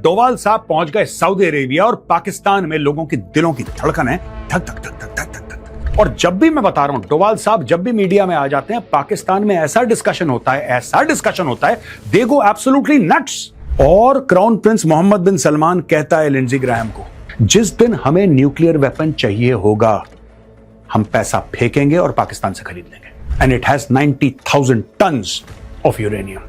डोवाल साहब पहुंच गए सऊदी अरेबिया और पाकिस्तान में लोगों की दिलों की धड़कन है धक धक धक धक धक धक धक। और जब भी मैं बता रहा हूं, डोवाल साहब जब भी मीडिया में आ जाते हैं, पाकिस्तान में ऐसा डिस्कशन होता है, दे गो एब्सोल्युटली नट्स। और crown Prince Mohammed bin Salman कहता है लिंडजी ग्राहम को, जिस दिन हमें न्यूक्लियर वेपन चाहिए होगा, हम पैसा फेंकेंगे और पाकिस्तान से खरीद लेंगे। And it has 90,000 tons of uranium.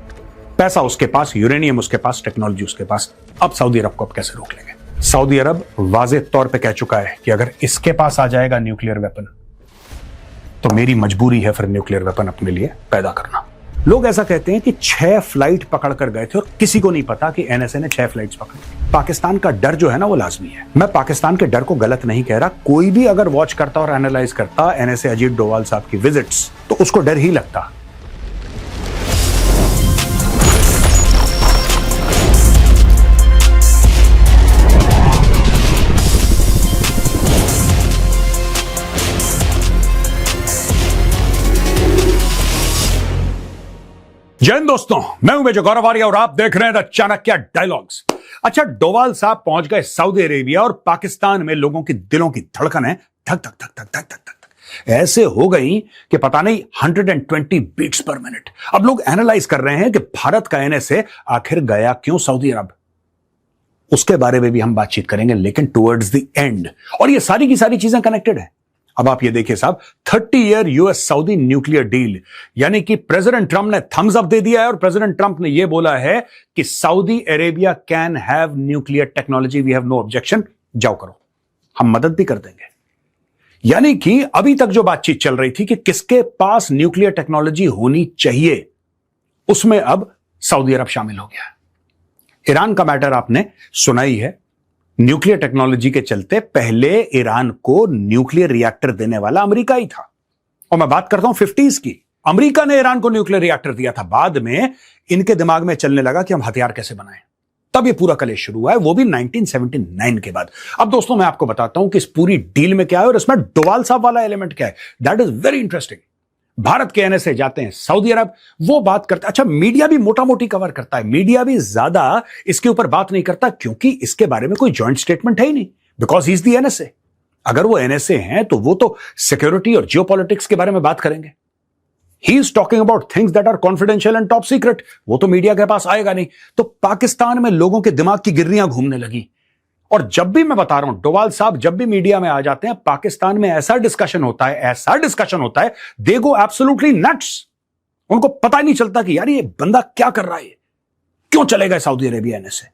पैसा उसके पास, यूरेनियम उसके पास, टेक्नोलॉजी उसके पास। अब सऊदी अरब को अब कैसे रोक लेंगे? सऊदी अरब वाज़ेह तौर पे कह चुका है कि अगर इसके पास आ जाएगा न्यूक्लियर वेपन, तो मेरी मजबूरी है फिर न्यूक्लियर वेपन अपने लिए पैदा करना। लोग ऐसा कहते हैं कि 6 फ्लाइट पकड़ कर गए थे और किसी को नहीं पता कि एनएसए ने 6 फ्लाइट्स पकड़ी। पाकिस्तान का डर जो है ना, वो लाजमी है। मैं पाकिस्तान के डर को गलत नहीं कह रहा। कोई भी अगर वॉच करता और एनालाइज करता एनएसए अजीत डोवाल साहब की विजिट्स, तो उसको डर ही लगता। जय हिंद दोस्तों, मैं हूं मेजर गौरव आर्य और आप देख रहे हैं द चाणक्य डायलॉग्स। अच्छा, डोवाल साहब पहुंच गए सऊदी अरेबिया और पाकिस्तान में लोगों की दिलों की धड़कन है धक धक धक धक धक धक धक ऐसे हो गई कि पता नहीं 120 बीट्स पर मिनट। अब लोग एनालाइज कर रहे हैं कि भारत का एनएसए आखिर गया क्यों सऊदी अरब, उसके बारे में भी हम बातचीत करेंगे, लेकिन टुवर्ड्स द एंड। और ये सारी की सारी चीजें कनेक्टेड है। अब आप ये देखिए साहब, 30 year US Saudi nuclear deal, यानी कि प्रेसिडेंट ट्रंप ने थम्स अप दे दिया है और प्रेसिडेंट ट्रंप ने यह बोला है कि Saudi Arabia can have nuclear technology, we have no objection, जाओ करो, हम मदद भी कर देंगे। यानी कि अभी तक जो बातचीत चल रही थी कि किसके पास न्यूक्लियर टेक्नोलॉजी होनी चाहिए, उसमें अब सऊदी अरब शामिल हो गया। ईरान का मैटर आपने सुना ही है। न्यूक्लियर टेक्नोलॉजी के चलते पहले ईरान को न्यूक्लियर रिएक्टर देने वाला अमेरिका ही था। और मैं बात करता हूं 50s की। अमेरिका ने ईरान को न्यूक्लियर रिएक्टर दिया था। बाद में इनके दिमाग में चलने लगा कि हम हथियार कैसे बनाएं। तब ये पूरा कलेश शुरू हुआ है, वो भी 1979 के बाद। अब दोस्तों मैं आपको बताता हूं कि इस पूरी डील में क्या है और इसमें डोवाल साहब वाला एलिमेंट क्या है। That is very interesting. Bharat के एनएसए जाते हैं सऊदी अरब, वो बात करते हैं। अच्छा, मीडिया भी मोटा मोटी कवर करता है, मीडिया भी ज्यादा इसके ऊपर बात नहीं करता, क्योंकि इसके बारे में कोई जॉइंट स्टेटमेंट है ही नहीं, because he is the NSA. अगर वो एनएसए हैं तो वो तो सिक्योरिटी और जियोपॉलिटिक्स के बारे में बात करेंगे। He is talking about things that are confidential and top secret, वो तो मीडिया के पास आएगा नहीं। तो पाकिस्तान में लोगों के दिमाग की गिर्रियां घूमने लगी। और जब भी मैं बता रहा हूं, डोवाल साहब जब भी मीडिया में आ जाते हैं, पाकिस्तान में ऐसा डिस्कशन होता है, दे गो एब्सोल्युटली नट्स। उनको पता नहीं चलता कि यार ये बंदा क्या कर रहा है, क्यों चले गए सऊदी अरेबिया एनएसए।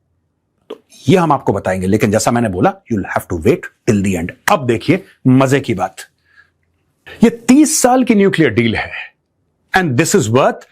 तो ये हम आपको बताएंगे, लेकिन जैसा मैंने बोला, you will have to wait till the end. अब देखिए मजे की बात, ये 30 साल की न्यूक्लियर डील है and this is worth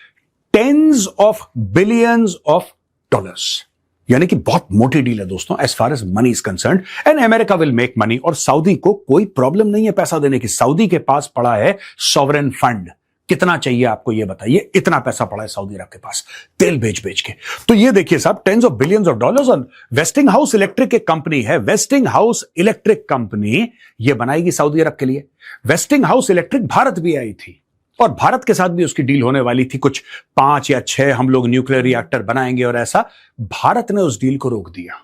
tens of billions of dollars. यानी कि बहुत मोटी डील है दोस्तों, as far as money is concerned. And America will make money. और सऊदी को कोई प्रॉब्लम नहीं है पैसा देने की। सऊदी के पास पड़ा है सॉवरेन फंड। कितना चाहिए आपको ये बताइए, इतना पैसा पड़ा है सऊदी अरब के पास, तेल बेच बेच के। तो ये देखिए साहब, tens of billions of dollars. और वेस्टिंग हाउस इलेक्ट्रिक एक कंपनी है, वेस्टिंग हाउस इलेक्ट्रिक कंपनी ये बनाएगी सऊदी अरब के लिए। वेस्टिंग हाउस इलेक्ट्रिक भारत भी आई थी और भारत के साथ भी उसकी डील होने वाली थी, कुछ 5 या 6 हम लोग न्यूक्लियर रिएक्टर बनाएंगे, और ऐसा भारत ने उस डील को रोक दिया।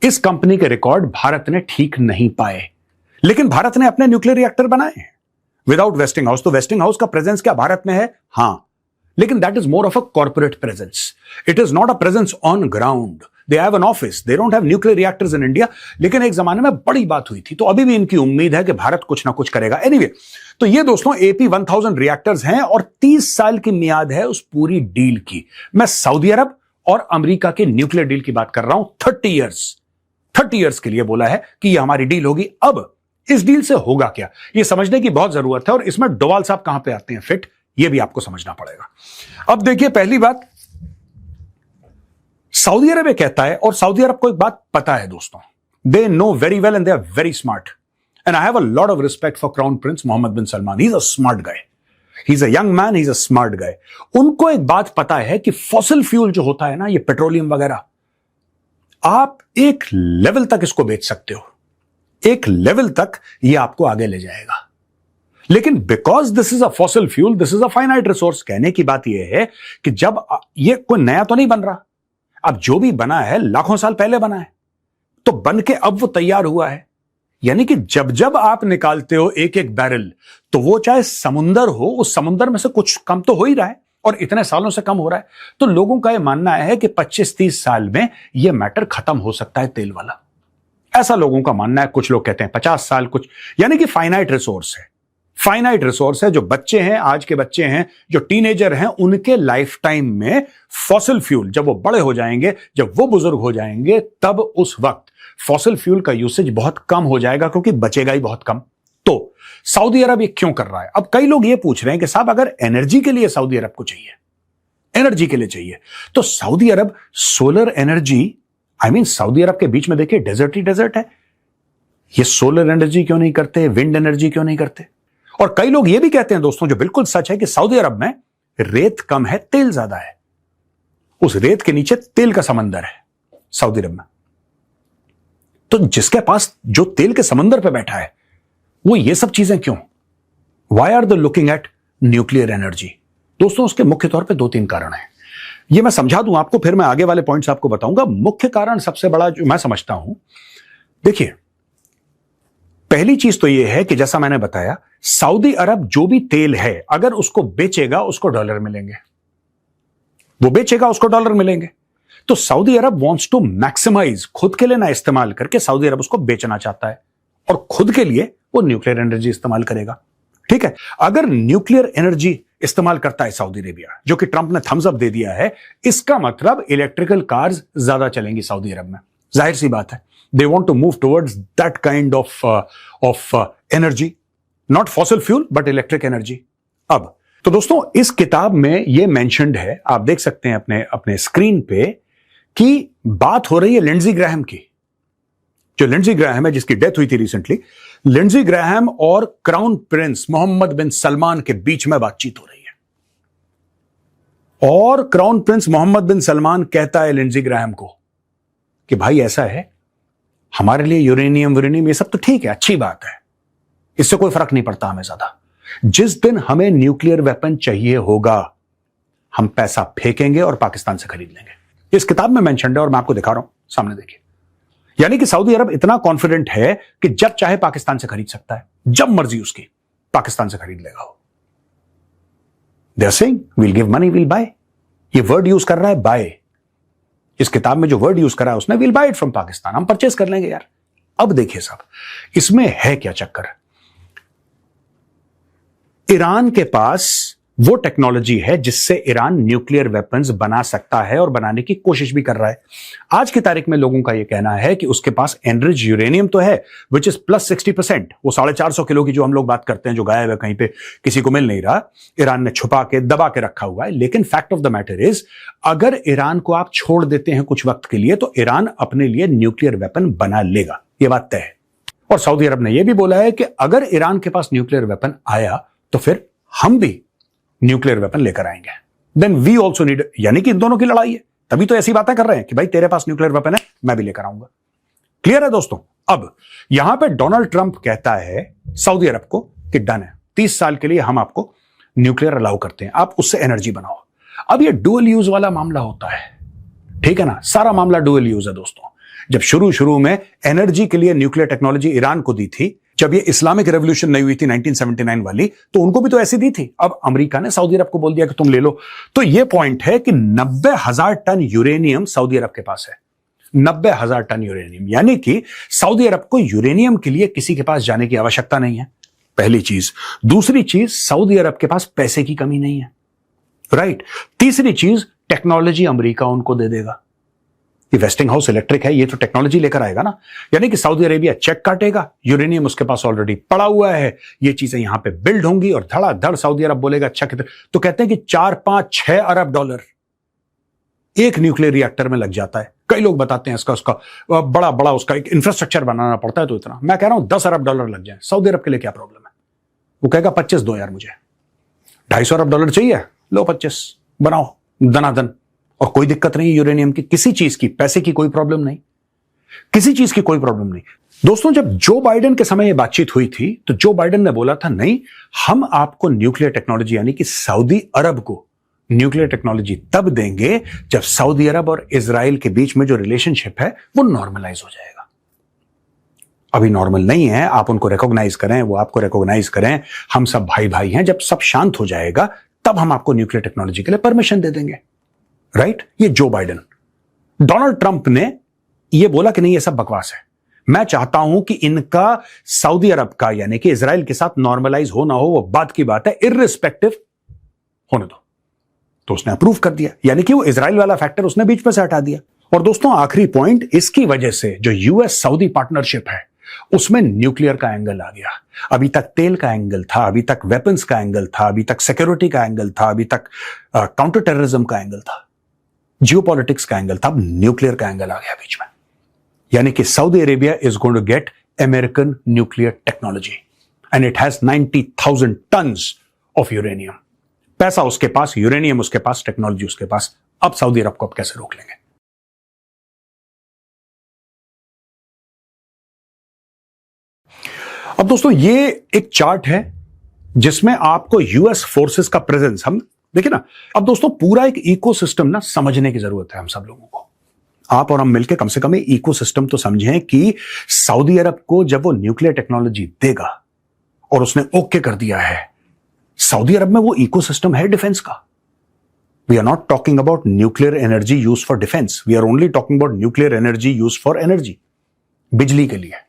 इस कंपनी के रिकॉर्ड भारत ने ठीक नहीं पाए, लेकिन भारत ने अपने न्यूक्लियर रिएक्टर बनाए हैं विदाउट वेस्टिंग हाउस। तो वेस्टिंग हाउस का प्रेजेंस क्या भारत में है? हां, लेकिन that is more of a corporate presence. It is not a presence on ground. They have an office. They don't have nuclear reactors in India. लेकिन एक जमाने में बड़ी बात हुई थी, तो अभी भी इनकी उम्मीद है कि भारत कुछ ना कुछ करेगा। Anyway, तो ये दोस्तों AP1000 रिएक्टर्स हैं और 30 साल की मियाद है उस पूरी डील की। मैं सऊदी अरब और अमेरिका के न्यूक्लियर डील की बात कर रहा हूं। 30 ईयर्स के लिए बोला है कि ये हमारी डील होगी। अब इस डील से होगा क्या, ये समझने की बहुत जरूरत है। और इसमें डोवाल साहब कहां पे आते हैं फिट, ये भी आपको समझना पड़ेगा। अब देखिए, पहली बात, सऊदी अरब ये कहता है, और सऊदी अरब को एक बात पता है दोस्तों, they know very well and they are very smart. And I have a lot of respect for Crown Prince Mohammed bin Salman. He is a smart guy, he is a young man, he is a smart guy. उनको एक बात पता है कि fossil fuel जो होता है ना, ये पेट्रोलियम वगैरह, आप एक लेवल तक इसको बेच सकते हो, एक लेवल तक ये आपको आगे ले जाएगा, लेकिन because this is a fossil fuel, this is a finite resource. कहने की बात यह है कि जब ये कोई नया तो नहीं बन रहा, अब जो भी बना है लाखों साल पहले बना है, तो बन के अब वो तैयार हुआ है। यानी कि जब जब आप निकालते हो एक एक बैरल, तो वो चाहे समुंदर हो, उस समुंदर में से कुछ कम तो हो ही रहा है, और इतने सालों से कम हो रहा है। तो लोगों का यह मानना है कि 25-30 साल में यह मैटर खत्म हो सकता है, तेल वाला। ऐसा लोगों का मानना है। कुछ लोग कहते हैं 50 साल, कुछ, यानी कि फाइनाइट रिसोर्स है। फाइनाइट रिसोर्स है। जो बच्चे हैं, आज के बच्चे हैं, जो टीनेजर हैं, उनके लाइफ टाइम में फॉसिल फ्यूल, जब वो बड़े हो जाएंगे, जब वो बुजुर्ग हो जाएंगे, तब उस वक्त फॉसिल फ्यूल का यूसेज बहुत कम हो जाएगा, क्योंकि बचेगा ही बहुत कम। तो सऊदी अरब ये क्यों कर रहा है? अब कई लोग ये पूछ रहे हैं कि साहब, अगर एनर्जी के लिए सऊदी अरब को चाहिए, एनर्जी के लिए चाहिए, तो सऊदी अरब सोलर एनर्जी, सऊदी अरब के बीच में देखिए डेजर्ट ही डेजर्ट है, ये सोलर एनर्जी क्यों नहीं करते, विंड एनर्जी क्यों नहीं करते? और कई लोग ये भी कहते हैं दोस्तों, जो बिल्कुल सच है, कि सऊदी अरब में रेत कम है, तेल ज्यादा है। उस रेत के नीचे तेल का समंदर है सऊदी अरब में। तो जिसके पास जो तेल के समंदर पे बैठा है, वो ये सब चीजें क्यों? Why are they looking at nuclear energy? दोस्तों, उसके मुख्य तौर पे 2-3 कारण हैं। ये मैं समझा दूं आपको, फिर मैं आगे वाले पॉइंट्स आपको बताऊंगा। मुख्य कारण सबसे बड़ा जो मैं समझता हूं, देखिए, पहली चीज तो यह है कि जैसा मैंने बताया, सऊदी अरब जो भी तेल है, अगर उसको बेचेगा, उसको डॉलर मिलेंगे। वो बेचेगा, उसको डॉलर मिलेंगे। तो Saudi Arab wants to maximize, खुद के लिए ना इस्तेमाल करके सऊदी अरब उसको बेचना चाहता है, और खुद के लिए वो न्यूक्लियर एनर्जी इस्तेमाल करेगा। ठीक है, अगर न्यूक्लियर एनर्जी इस्तेमाल करता है सऊदी अरेबिया, जो कि ट्रंप ने थम्स अप दे दिया है, इसका मतलब इलेक्ट्रिकल कार्स ज्यादा चलेंगी सऊदी अरब में। जाहिर सी बात है, they want to move towards that kind of energy, not fossil fuel but electric energy. अब तो दोस्तों, इस किताब में यह मेंशन्ड है, आप देख सकते हैं अपने अपने स्क्रीन पे, कि बात हो रही है लिंडजी ग्राहम की। जो लिंडजी ग्राहम है, जिसकी डेथ हुई थी रिसेंटली, लिंडजी ग्राहम और crown Prince Mohammed bin Salman के बीच में बातचीत हो रही है। और crown Prince Mohammed bin Salman कहता है लिंडजी ग्राहम को कि भाई ऐसा है, हमारे लिए यूरेनियम ये सब तो ठीक है, अच्छी बात है, इससे कोई फर्क नहीं पड़ता हमें ज्यादा। जिस दिन हमें न्यूक्लियर वेपन चाहिए होगा, हम पैसा फेंकेंगे और पाकिस्तान से खरीद लेंगे। इस किताब में मेंशन है, और मैं आपको दिखा रहा हूं, सामने देखिए। यानी कि सऊदी अरब इतना कॉन्फिडेंट है कि जब चाहे पाकिस्तान से खरीद सकता है, जब मर्जी उसकी पाकिस्तान से खरीद लेगा वो। They are saying we'll give money, we'll buy. ये वर्ड यूज कर रहा है, बाय। इस किताब में जो वर्ड यूज करा है उसने, we'll buy it from Pakistan, हम परचेज कर लेंगे यार। अब देखिए साहब, इसमें है क्या चक्कर? ईरान के पास वो टेक्नोलॉजी है जिससे ईरान न्यूक्लियर वेपन्स बना सकता है, और बनाने की कोशिश भी कर रहा है। आज की तारीख में लोगों का यह कहना है कि उसके पास एनरिच यूरेनियम तो है, विच इज प्लस 60%। वो 450 किलो की जो हम लोग बात करते हैं, जो गायब है कहीं पे, किसी को मिल नहीं रहा, ईरान ने छुपा के दबा के रखा हुआ है। लेकिन fact of the matter is, अगर ईरान को आप छोड़ देते हैं कुछ वक्त के लिए, तो ईरान अपने लिए न्यूक्लियर वेपन बना लेगा, यह बात तय है। और सऊदी अरब ने यह भी बोला है कि अगर ईरान के पास न्यूक्लियर वेपन आया, तो फिर हम भी न्यूक्लियर वेपन लेकर आएंगे। देन वी ऑल्सो नीड, यानी कि इन दोनों की लड़ाई है। तभी तो ऐसी बातें कर रहे हैं कि भाई तेरे पास न्यूक्लियर वेपन है, मैं भी लेकर आऊंगा। क्लियर है दोस्तों? अब यहां पे डोनाल्ड ट्रंप कहता है सऊदी अरब को कि डन है, 30 साल के लिए हम आपको न्यूक्लियर अलाउ करते हैं, आप उससे एनर्जी बनाओ। अब ये डुअल यूज वाला मामला होता है, ठीक है ना? सारा मामला डुअल यूज है दोस्तों। जब शुरू में एनर्जी के लिए न्यूक्लियर टेक्नोलॉजी ईरान को दी थी, जब ये इस्लामिक रेवोल्यूशन नहीं हुई थी 1979 वाली, तो उनको भी तो ऐसी दी थी। अब अमेरिका ने सऊदी अरब को बोल दिया कि तुम ले लो। तो ये पॉइंट है कि 90,000 टन यूरेनियम सऊदी अरब के पास है। 90,000 टन यूरेनियम, यानी कि सऊदी अरब को यूरेनियम के लिए किसी के पास जाने की आवश्यकता नहीं है, पहली चीज। दूसरी चीज, सऊदी अरब के पास पैसे की कमी नहीं है, राइट। तीसरी चीज, टेक्नोलॉजी अमेरिका उनको दे देगा। ये वेस्टिंग हाउस इलेक्ट्रिक है, ये तो टेक्नोलॉजी लेकर आएगा ना। यानी कि सऊदी अरेबिया चेक काटेगा, यूरेनियम उसके पास ऑलरेडी पड़ा हुआ है, ये चीजें यहां पे बिल्ड होंगी, और धड़ाधड़ सऊदी अरब बोलेगा अच्छा कितना। तो कहते हैं कि 4-5-6 अरब डॉलर एक न्यूक्लियर रिएक्टर में लग जाता है। कई लोग बताते हैं उसका बड़ा उसका एक इंफ्रास्ट्रक्चर बनाना पड़ता है, तो इतना। मैं कह रहा हूं 10 अरब डॉलर लग जाए, सऊदी अरब के लिए क्या प्रॉब्लम है? वो कहेगा 25 दो यार, मुझे 250 अरब डॉलर चाहिए, लो 25 बनाओ दनादन, और कोई दिक्कत नहीं यूरेनियम की, किसी चीज की, पैसे की कोई प्रॉब्लम नहीं, किसी चीज की कोई प्रॉब्लम नहीं। दोस्तों, जब जो बाइडेन के समय यह बातचीत हुई थी, तो जो बाइडेन ने बोला था नहीं, हम आपको न्यूक्लियर टेक्नोलॉजी, यानी कि सऊदी अरब को न्यूक्लियर टेक्नोलॉजी तब देंगे जब सऊदी अरब और इजराइल के बीच में जो रिलेशनशिप है वो नॉर्मलाइज हो जाएगा। अभी नॉर्मल नहीं है, आप उनको रिकॉग्नाइज करें, वो आपको रिकॉग्नाइज करें, हम सब भाई भाई हैं। जब सब शांत हो जाएगा तब हम आपको न्यूक्लियर टेक्नोलॉजी के लिए परमिशन दे देंगे, राइट? ये जो बाइडेन, डोनाल्ड ट्रंप ने ये बोला कि नहीं, ये सब बकवास है। मैं चाहता हूं कि इनका सऊदी अरब का यानी कि इजराइल के साथ नॉर्मलाइज हो ना हो वो बात की बात है, इर्रिस्पेक्टिव होने दो। तो उसने अप्रूव कर दिया, यानी कि वो इजराइल वाला फैक्टर उसने बीच में से हटा दिया। और दोस्तों आखिरी पॉइंट, इसकी वजह से जो यूएस सऊदी पार्टनरशिप है उसमें न्यूक्लियर का एंगल आ गया। अभी तक तेल का एंगल था, अभी तक वेपन्स का एंगल था, अभी तक सिक्योरिटी का एंगल था, अभी तक काउंटर टेररिज्म का एंगल था, जियोपॉलिटिक्स का एंगल था, अब न्यूक्लियर का एंगल आ गया बीच में। यानी कि Saudi Arabia is going to get American nuclear technology and it has 90,000 tons of uranium. पैसा उसके पास, यूरेनियम उसके पास, टेक्नोलॉजी उसके पास। अब सऊदी अरब को अब कैसे रोक लेंगे? अब दोस्तों ये एक चार्ट है जिसमें आपको यूएस फोर्सेस का प्रेजेंस, हम देखिए ना। अब दोस्तों पूरा एक इकोसिस्टम ना समझने की जरूरत है हम सब लोगों को। आप और हम मिलकर कम से कम इकोसिस्टम तो समझें कि सऊदी अरब को जब वो न्यूक्लियर टेक्नोलॉजी देगा और उसने ओके कर दिया है, सऊदी अरब में वो इकोसिस्टम है डिफेंस का। We are not talking about nuclear energy use for defence, we are only talking about nuclear energy use for energy, बिजली के लिए।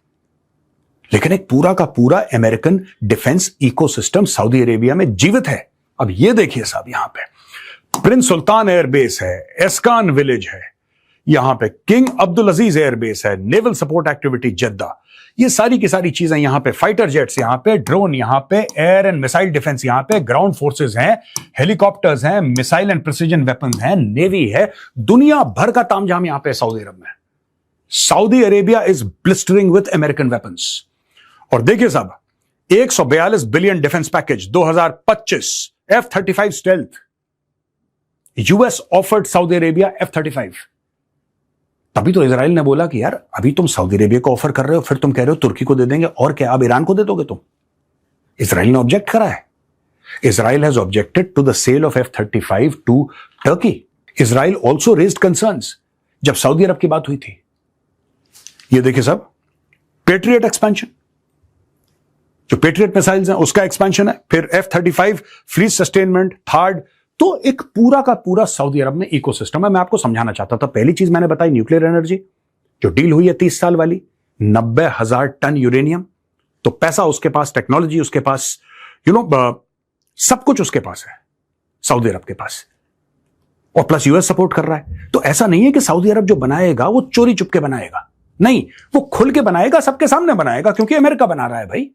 लेकिन एक पूरा का पूरा American defence ecosystem Saudi Arabia में जीवित है। अब ये देखिए साहब, यहां पे प्रिंस सुल्तान एयरबेस है, एस्कान विलेज है, यहां पे किंग अब्दुल अजीज एयरबेस है, नेवल सपोर्ट एक्टिविटी जद्दा, ये सारी की सारी चीजें यहां पे, फाइटर जेट्स यहां पे, ड्रोन यहां पे, एयर एंड मिसाइल डिफेंस यहां पे, ग्राउंड फोर्सेस हैं, हेलीकॉप्टर्स हैं, मिसाइल एंड प्रिसीजन वेपन्स हैं, नेवी है, दुनिया भर का तामझाम यहां पे सऊदी अरब में। Saudi Arabia is blistering with American weapons. और देखिए साहब, 142 billion defence package 2025, F-35 stealth, US offered Saudi Arabia F-35। तभी तो इजराइल ने बोला कि यार अभी तुम सऊदी अरेबिया को ऑफर कर रहे हो, फिर तुम कह रहे हो तुर्की को दे देंगे, और क्या अब ईरान को दे दोगे तुम? इजराइल ने ऑब्जेक्ट करा है। Israel has objected to the sale of F-35 to Turkey. Israel also raised concerns जब सऊदी अरब की बात हुई थी। ये देखिए साहब, पेट्रियट एक्सपेंशन, जो पेट्रियट मिसाइल्स हैं उसका एक्सपेंशन है, फिर F-35 फ्लीट सस्टेनमेंट, थर्ड। तो एक पूरा का पूरा सऊदी अरब में इकोसिस्टम है। मैं आपको समझाना चाहता था, पहली चीज मैंने बताई न्यूक्लियर एनर्जी, जो डील हुई है 30 साल वाली, 90,000 टन यूरेनियम, तो पैसा उसके पास, टेक्नोलॉजी उसके पास, सब कुछ उसके पास है सऊदी अरब के पास, और प्लस यूएस सपोर्ट कर रहा है। तो ऐसा नहीं है कि सऊदी अरब जो बनाएगा वो चोरी चुपके बनाएगा, नहीं, वो खुल के बनाएगा, सबके सामने बनाएगा, क्योंकि अमेरिका बना रहा है भाई,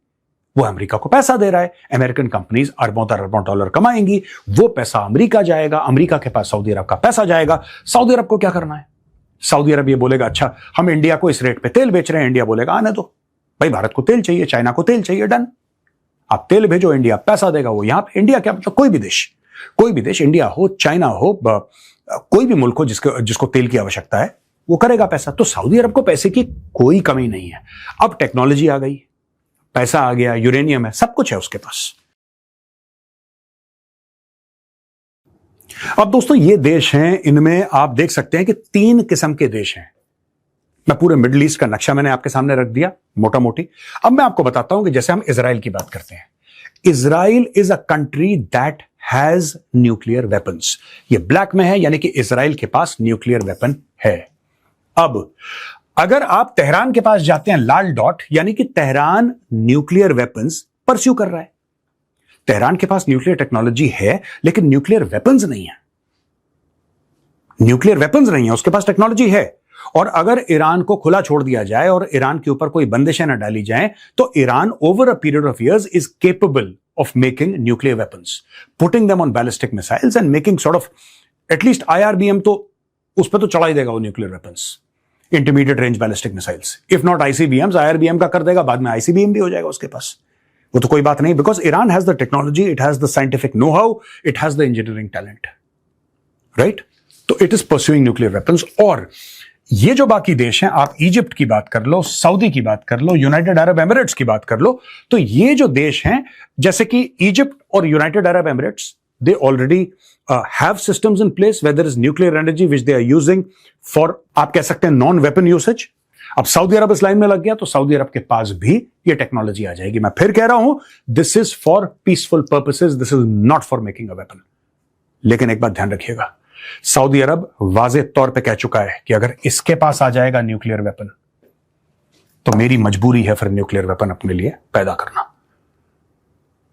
वो अमेरिका को पैसा दे रहा है। अमेरिकन कंपनीज अरबों डॉलर कमाएंगी, वो पैसा अमेरिका जाएगा, अमेरिका के पास सऊदी अरब का पैसा जाएगा। सऊदी अरब को क्या करना है? सऊदी अरब ये बोलेगा अच्छा हम इंडिया को इस रेट पे तेल बेच रहे हैं, इंडिया बोलेगा आने दो भाई, भारत को तेल चाहिए, चाइना को तेल चाहिए, डन, आप तेल भेजो, इंडिया पैसा देगा। वो यहां पे इंडिया क्या मतलब, कोई भी देश, इंडिया हो, चाइना हो, कोई भी मुल्क हो जिसको तेल की आवश्यकता है, वो करेगा पैसा। तो सऊदी अरब को पैसे की कोई कमी नहीं है। अब टेक्नोलॉजी आ गई, पैसा आ गया, यूरेनियम है, सब कुछ है उसके पास। अब दोस्तों ये देश हैं, इनमें आप देख सकते हैं कि 3 किस्म के देश हैं। मैं पूरे मिडिल ईस्ट का नक्शा मैंने आपके सामने रख दिया मोटा मोटी। अब मैं आपको बताता हूं कि जैसे हम इजराइल की बात करते हैं, Israel is a country that has nuclear weapons. ये ब्लैक में है, यानी कि इजराइल के पास न्यूक्लियर वेपन है। अब अगर आप तेहरान के पास जाते हैं, लाल डॉट, यानी कि तेहरान न्यूक्लियर वेपन्स परस्यू कर रहा है। तेहरान के पास न्यूक्लियर टेक्नोलॉजी है, लेकिन न्यूक्लियर वेपन्स नहीं है। न्यूक्लियर वेपन्स नहीं है, उसके पास टेक्नोलॉजी है। और अगर ईरान को खुला छोड़ दिया जाए और ईरान के ऊपर कोई बंदिशें न डाली जाएं, तो Iran over a period of years is capable of making nuclear weapons, putting them on ballistic missiles and making sort of at least IRBM, तो उस पर तो चढ़ा ही देगा वो nuclear weapons, intermediate range ballistic missiles. If not ICBMs, IRBM का कर देगा, बाद में ICBM भी हो जाएगा उसके पास, वो तो कोई बात नहीं, because Iran has the technology, it has the scientific know how, it has the engineering talent, right? तो it is pursuing nuclear weapons. और ये जो बाकी देश हैं, आप इजिप्ट की बात कर लो, सऊदी की बात कर लो, यूनाइटेड अरब एमिरेट्स की बात कर लो, तो ये जो देश हैं, जैसे कि इजिप्ट और United Arab Emirates, they already have systems in place where there is nuclear energy which they are using for, आप कह सकते हैं, नॉन वेपन यूसेज। अब सऊदी अरब इस लाइन में लग गया तो सऊदी अरब के पास भी ये टेक्नोलॉजी आ जाएगी। मैं फिर कह रहा हूं, this is for peaceful purposes, this is not for making a weapon. लेकिन एक बात ध्यान रखिएगा, सऊदी अरब वाज़ेह तौर पे कह चुका है कि अगर इसके पास आ जाएगा न्यूक्लियर वेपन तो मेरी मजबूरी है फिर न्यूक्लियर वेपन अपने लिए पैदा करना।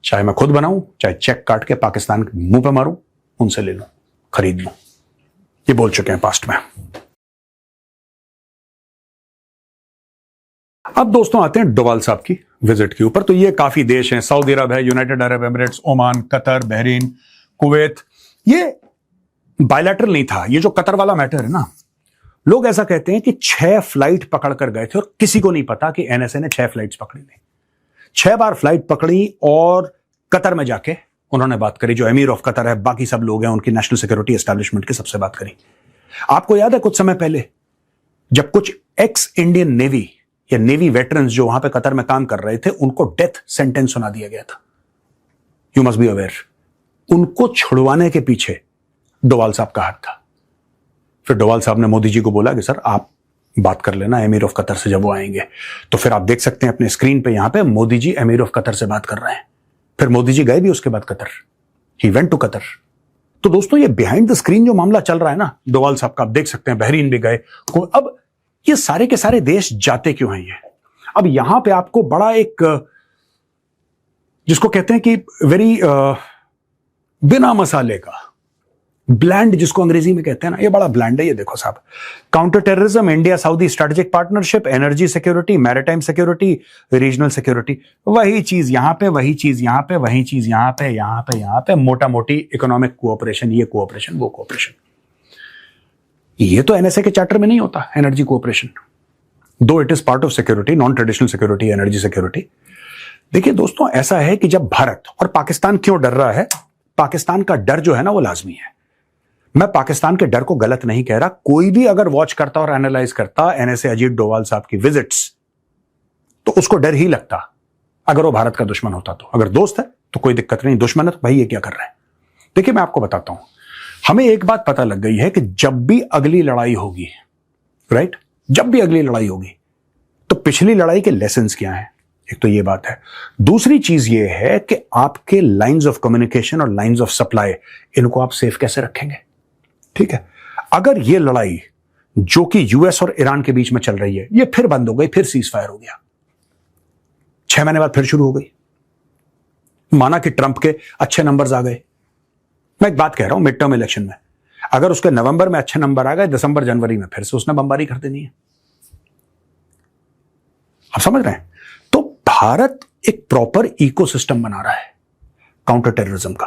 चाहे मैं खुद बनाऊं, चाहे चेक काट के पाकिस्तान के मुंह पे मारूं, उनसे ले लूं, खरीद लूं। ये बोल चुके हैं पास्ट में। अब दोस्तों आते हैं डोवाल साहब की विजिट के ऊपर। तो ये काफी देश हैं, सऊदी अरब है, United Arab Emirates, Oman, Qatar, Bahrain, Kuwait. ये बायलैटरल नहीं था, ये जो कतर वाला मैटर है ना, लोग ऐसा कहते हैं कि 6 फ्लाइट पकड़ कर गए थे और किसी को नहीं पता कि एनएसए ने 6 फ्लाइट्स पकड़ी थी। 6 बार फ्लाइट पकड़ी और कतर में जाके उन्होंने बात करी। जो एमीर ऑफ कतर है, बाकी सब लोग हैं, उनकी नेशनल सिक्योरिटी एस्टैब्लिशमेंट की सबसे बात करी। आपको याद है कुछ समय पहले जब कुछ एक्स इंडियन नेवी या नेवी वेटरन्स जो वहां पे कतर में काम कर रहे थे, उनको डेथ सेंटेंस सुना दिया गया था। यू मस्ट बी अवेयर, उनको छुड़वाने के पीछे डोवाल साहब का हाथ था। फिर डोवाल साहब ने मोदी जी को बोला कि सर आप बात कर लेना एमीर ऑफ कतर से जब वो आएंगे। तो फिर आप देख सकते हैं अपने स्क्रीन पे, यहां पे मोदी जी एमीर ऑफ कतर से बात कर रहे हैं। फिर मोदी जी गए भी उसके बाद Qatar, he went to Qatar. तो दोस्तों ये बिहाइंड द स्क्रीन जो मामला चल रहा है ना डोवाल साहब का, आप देख सकते हैं बहरीन भी गए। अब ये सारे के सारे देश जाते क्यों हैं ये? अब यहां पे आपको बड़ा एक, जिसको कहते हैं कि वेरी बिना मसाले का, ब्लैंड जिसको अंग्रेजी में कहते हैं ना, ये बड़ा ब्लैंड है। ये देखो साहब, counter terrorism, India Saudi strategic partnership, energy security, maritime security, regional security. वही चीज यहां पे, वही चीज यहां पे, वही चीज यहां पे, यहां पे, मोटा मोटी इकोनॉमिक कोऑपरेशन, ये कोऑपरेशन, वो कोऑपरेशन। ये तो एनएसए के चार्टर में नहीं होता, एनर्जी कोऑपरेशन, दो it is part of security, non traditional security, energy security. देखिए दोस्तों, ऐसा है कि जब भारत और पाकिस्तान क्यों डर रहा है, पाकिस्तान का डर जो है ना वो लाजमी है। मैं पाकिस्तान के डर को गलत नहीं कह रहा। कोई भी अगर वॉच करता और एनालाइज करता एनएसए अजीत डोवाल साहब की विजिट्स, तो उसको डर ही लगता अगर वो भारत का दुश्मन होता तो। अगर दोस्त है तो कोई दिक्कत नहीं, दुश्मन है तो भाई ये क्या कर रहे हैं। देखिए मैं आपको बताता हूं, हमें एक बात पता लग गई है कि जब भी अगली लड़ाई होगी, राइट, जब भी अगली लड़ाई होगी तो पिछली लड़ाई के लेसन्स क्या हैं। एक तो ये बात है। दूसरी चीज ये है कि आपके लाइंस ऑफ कम्युनिकेशन और लाइंस ऑफ सप्लाई, इनको आप सेफ कैसे रखेंगे। ठीक है, अगर ये लड़ाई जो कि यूएस और ईरान के बीच में चल रही है, ये फिर बंद हो गई, फिर सीज फायर हो गया, 6 महीने बाद फिर शुरू हो गई, माना कि ट्रंप के अच्छे नंबर्स आ गए। मैं एक बात कह रहा हूं, मिड टर्म इलेक्शन में अगर उसके नवंबर में अच्छे नंबर आ गए, दिसंबर जनवरी में फिर से उसने बमबारी कर देनी है। आप समझ रहे हैं? तो भारत एक प्रॉपर इकोसिस्टम बना रहा है काउंटर टेररिज्म का।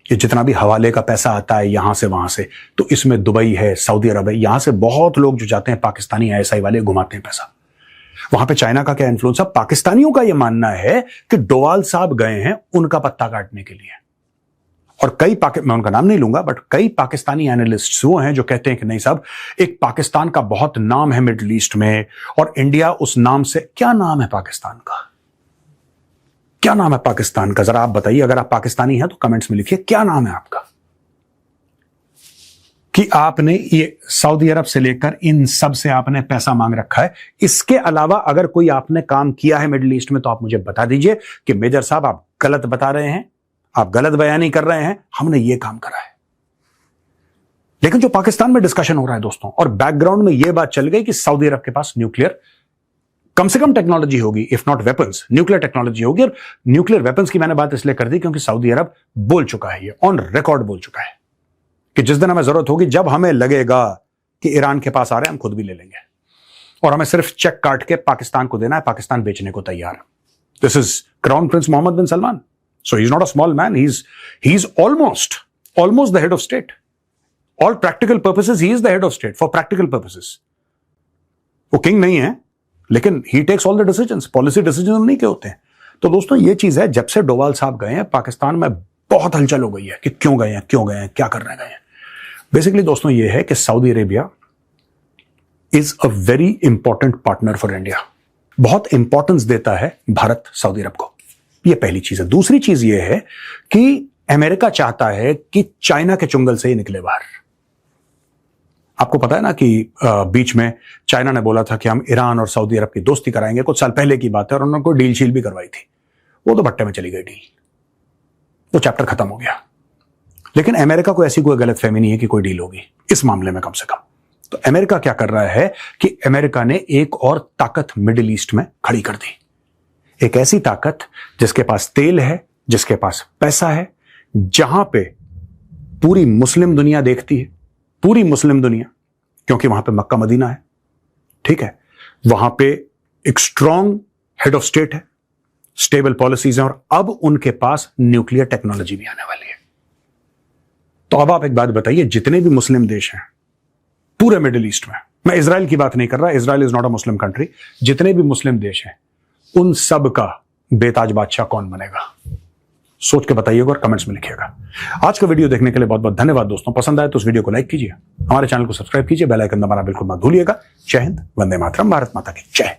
ये जितना भी हवाले का पैसा आता है यहां से वहां से, तो इसमें दुबई है, सऊदी अरब है, यहां से बहुत लोग जो जाते हैं, पाकिस्तानी आईएसआई वाले घुमाते हैं पैसा। वहां पे चाइना का क्या इन्फ्लुएंस है? पाकिस्तानियों का यह मानना है कि डोवाल साहब गए हैं उनका पत्ता काटने के लिए। और कई मैं उनका नाम नहीं लूंगा, बट कई पाकिस्तानी एनालिस्ट्स वो हैं जो कहते हैं कि नहीं साहब, एक पाकिस्तान का बहुत नाम है मिडिल ईस्ट में, और इंडिया उस नाम से, क्या नाम है पाकिस्तान का, क्या नाम है पाकिस्तान का, जरा आप बताइए। अगर आप पाकिस्तानी हैं तो कमेंट्स में लिखिए क्या नाम है आपका, कि आपने ये सऊदी अरब से लेकर इन सब से आपने पैसा मांग रखा है। इसके अलावा अगर कोई आपने काम किया है मिडिल ईस्ट में तो आप मुझे बता दीजिए कि मेजर साहब आप गलत बता रहे हैं, आप गलत बयानी कर रहे हैं, हमने ये काम करा है। लेकिन जो पाकिस्तान में डिस्कशन हो रहा है दोस्तों, और बैकग्राउंड में यह बात चल गई कि सऊदी अरब के पास न्यूक्लियर कम से कम टेक्नोलॉजी होगी, if not weapons, nuclear technology होगी। और न्यूक्लियर वेपन्स की मैंने बात इसलिए कर दी क्योंकि सऊदी अरब बोल चुका है, ये ऑन रिकॉर्ड बोल चुका है कि जिस दिन हमें जरूरत होगी, जब हमें लगेगा कि ईरान के पास आ रहे हैं, हम खुद भी ले लेंगे, और हमें सिर्फ चेक काट के पाकिस्तान को देना है, पाकिस्तान बेचने को तैयार। This is Crown Prince Mohammed bin Salman. So he's not a small man. He's almost the head of state. All practical purposes, he is the head of state for practical purposes. वो king नहीं है, लेकिन he takes all the decisions. Policy decisions नहीं के होते हैं। तो दोस्तों ये चीज है, जब से डोवाल साहब गए हैं पाकिस्तान में बहुत हलचल हो गई है कि क्यों गए हैं, क्या करने गए हैं। बेसिकली दोस्तों ये है कि Saudi Arabia is a very important partner for India. बहुत इंपॉर्टेंस देता है भारत सऊदी अरब को, ये पहली चीज है। दूसरी चीज ये है कि अमेरिका चाहता है कि चाइना के चुंगल से ही निकले बाहर। आपको पता है ना कि बीच में चाइना ने बोला था कि हम ईरान और सऊदी अरब की दोस्ती कराएंगे, कुछ साल पहले की बात है, और उन्होंने कोई डील शील भी करवाई थी। वो तो भट्टे में चली गई डील, वो चैप्टर खत्म हो गया। लेकिन अमेरिका को ऐसी कोई गलतफहमी नहीं है कि कोई डील होगी इस मामले में, कम से कम। तो अमेरिका क्या कर रहा है कि अमेरिका ने एक और ताकत मिडिल ईस्ट में खड़ी कर दी। एक ऐसी ताकत जिसके पास तेल है, जिसके पास पैसा है, जहां पे पूरी मुस्लिम दुनिया देखती है, पूरी मुस्लिम दुनिया, क्योंकि वहां पे मक्का मदीना है, ठीक है। वहां पे एक स्ट्रॉन्ग हेड ऑफ स्टेट है, स्टेबल पॉलिसीज हैं, और अब उनके पास न्यूक्लियर टेक्नोलॉजी भी आने वाली है। तो अब आप एक बात बताइए, जितने भी मुस्लिम देश हैं पूरे मिडिल ईस्ट में, मैं इजराइल की बात नहीं कर रहा, Israel is not a Muslim country, जितने भी मुस्लिम देश हैं उन सब का बेताज बादशाह कौन बनेगा? सोच के बताइएगा और कमेंट्स में लिखिएगा। आज का वीडियो देखने के लिए बहुत बहुत धन्यवाद दोस्तों। पसंद आए तो उस वीडियो को लाइक कीजिए, हमारे चैनल को सब्सक्राइब कीजिए, बेल आइकन दबाना बिल्कुल मत भूलिएगा। जय हिंद, वंदे मातरम, भारत माता की जय।